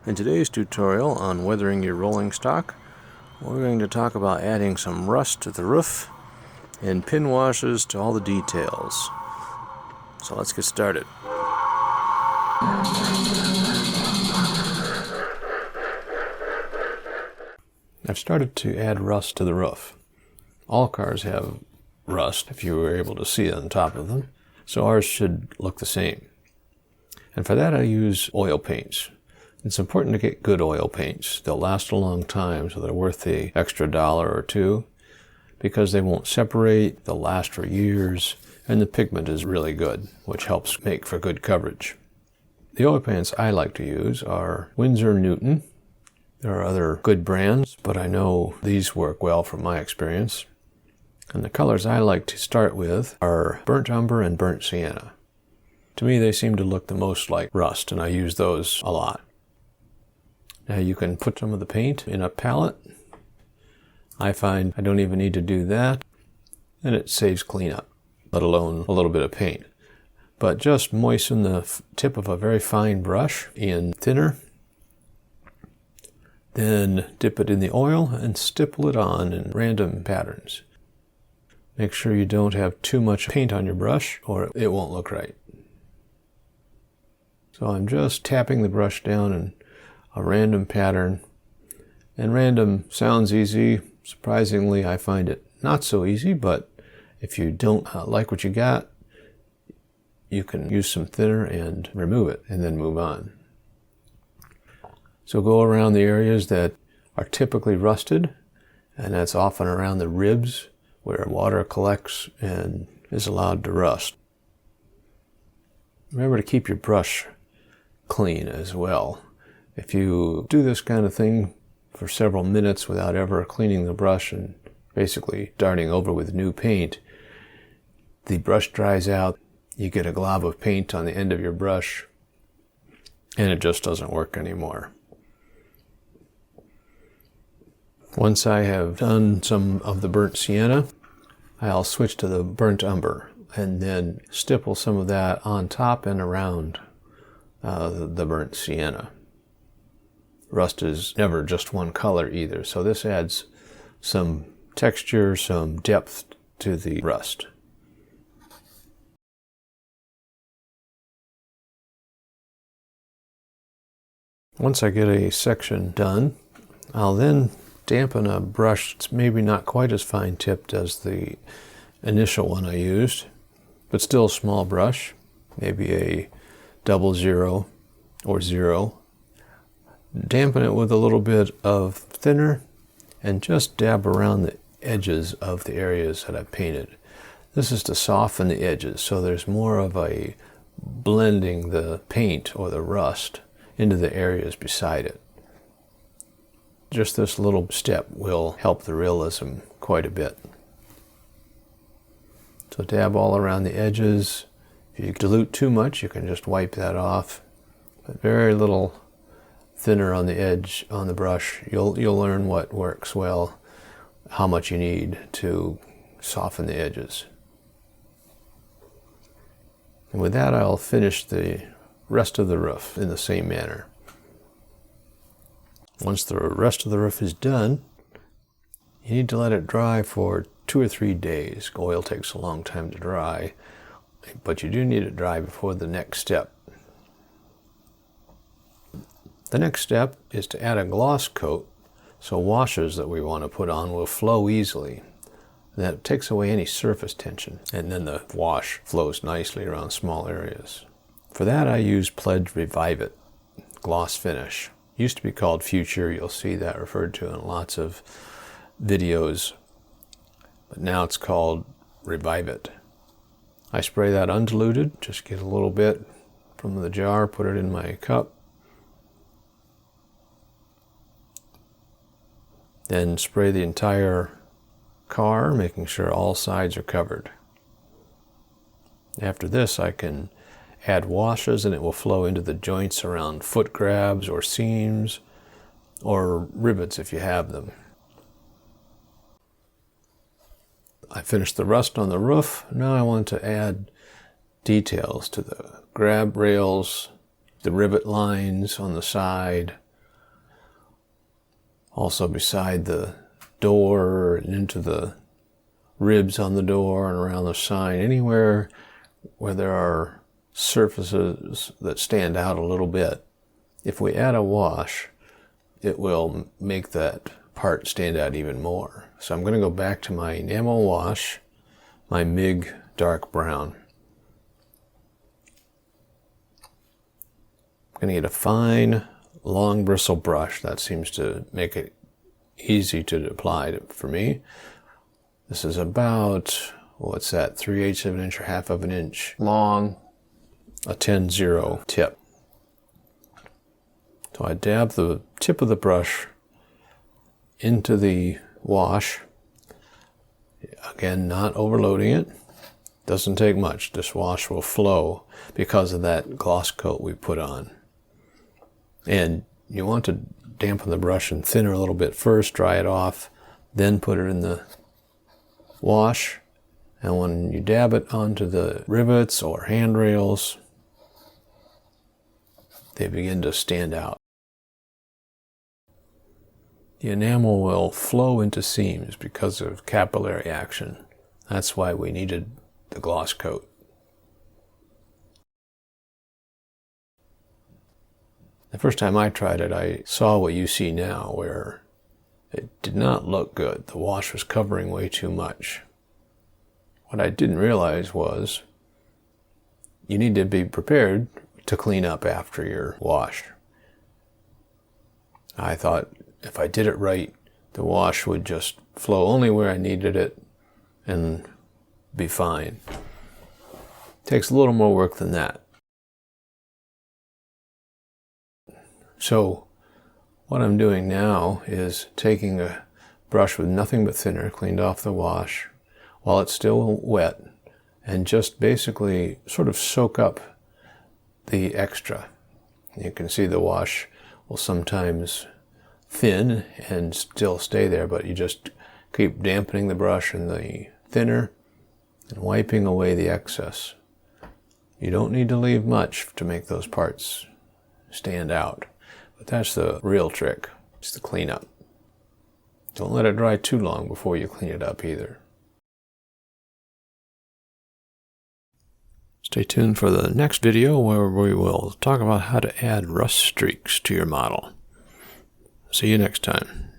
In today's tutorial on weathering your rolling stock, we're going to talk about adding some rust to the roof and pin washes to all the details. So let's get started. I've started to add rust to the roof. All cars have rust, if you were able to see it on top of them, so ours should look the same. And for that I use oil paints. It's important to get good oil paints. They'll last a long time, so they're worth the extra $1 or $2 because they won't separate, they'll last for years, and the pigment is really good, which helps make for good coverage. The oil paints I like to use are Winsor Newton. There are other good brands, but I know these work well from my experience. And the colors I like to start with are burnt umber and burnt sienna. To me, they seem to look the most like rust, and I use those a lot. Now you can put some of the paint in a palette. I find I don't even need to do that, and it saves cleanup, let alone a little bit of paint. But just moisten the tip of a very fine brush in thinner, then dip it in the oil and stipple it on in random patterns. Make sure you don't have too much paint on your brush or it won't look right. So I'm just tapping the brush down in a random pattern, and random sounds easy. Surprisingly, I find it not so easy, but if you don't like what you got, you can use some thinner and remove it and then move on. So go around the areas that are typically rusted, and that's often around the ribs where water collects and is allowed to rust. Remember to keep your brush clean as well. If you do this kind of thing for several minutes without ever cleaning the brush and basically starting over with new paint, the brush dries out, you get a glob of paint on the end of your brush, and it just doesn't work anymore. Once I have done some of the burnt sienna, I'll switch to the burnt umber and then stipple some of that on top and around the burnt sienna. Rust is never just one color either, so this adds some texture, some depth to the rust. Once I get a section done, I'll then dampen a brush that's maybe not quite as fine tipped as the initial one I used, but still a small brush, maybe a 00 or 0. Dampen it with a little bit of thinner and just dab around the edges of the areas that I've painted. This is to soften the edges, so there's more of a blending the paint or the rust into the areas beside it. Just this little step will help the realism quite a bit. So dab all around the edges. If you dilute too much, you can just wipe that off. But very little thinner on the edge on the brush. You'll learn what works well, how much you need to soften the edges. And with that, I'll finish the rest of the roof in the same manner. Once the rest of the roof is done, you need to let it dry for 2 or 3 days. Oil takes a long time to dry, but you do need it dry before the next step. The next step is to add a gloss coat so washes that we want to put on will flow easily. That takes away any surface tension, and then the wash flows nicely around small areas. For that I use Pledge Revive It gloss finish. Used to be called Future. You'll see that referred to in lots of videos, but now it's called Revive It. I spray that undiluted, just get a little bit from the jar, put it in my cup, then spray the entire car, making sure all sides are covered. After this, I can add washes and it will flow into the joints around foot grabs or seams or rivets if you have them. I finished the rust on the roof. Now I want to add details to the grab rails, the rivet lines on the side, also beside the door and into the ribs on the door and around the sign, anywhere where there are surfaces that stand out a little bit. If we add a wash, it will make that part stand out even more. So I'm going to go back to my enamel wash, my MIG dark brown. I'm going to get a fine, long bristle brush. That seems to make it easy to apply for me. This is about, what's that, 3/8 of an inch or 1/2 of an inch long, a 10-0 tip. So I dab the tip of the brush into the wash. Again, not overloading it. Doesn't take much. This wash will flow because of that gloss coat we put on. And you want to dampen the brush and thinner a little bit first, dry it off, then put it in the wash. And when you dab it onto the rivets or handrails, they begin to stand out. The enamel will flow into seams because of capillary action. That's why we needed the gloss coat. The first time I tried it, I saw what you see now, where it did not look good. The wash was covering way too much. What I didn't realize was you need to be prepared to clean up after your wash. I thought if I did it right, the wash would just flow only where I needed it and be fine. It takes a little more work than that. So what I'm doing now is taking a brush with nothing but thinner, cleaned off the wash, while it's still wet, and just basically sort of soak up the extra. You can see the wash will sometimes thin and still stay there, but you just keep dampening the brush and the thinner and wiping away the excess. You don't need to leave much to make those parts stand out, but that's the real trick. It's the cleanup. Don't let it dry too long before you clean it up either. Stay tuned for the next video where we will talk about how to add rust streaks to your model. See you next time.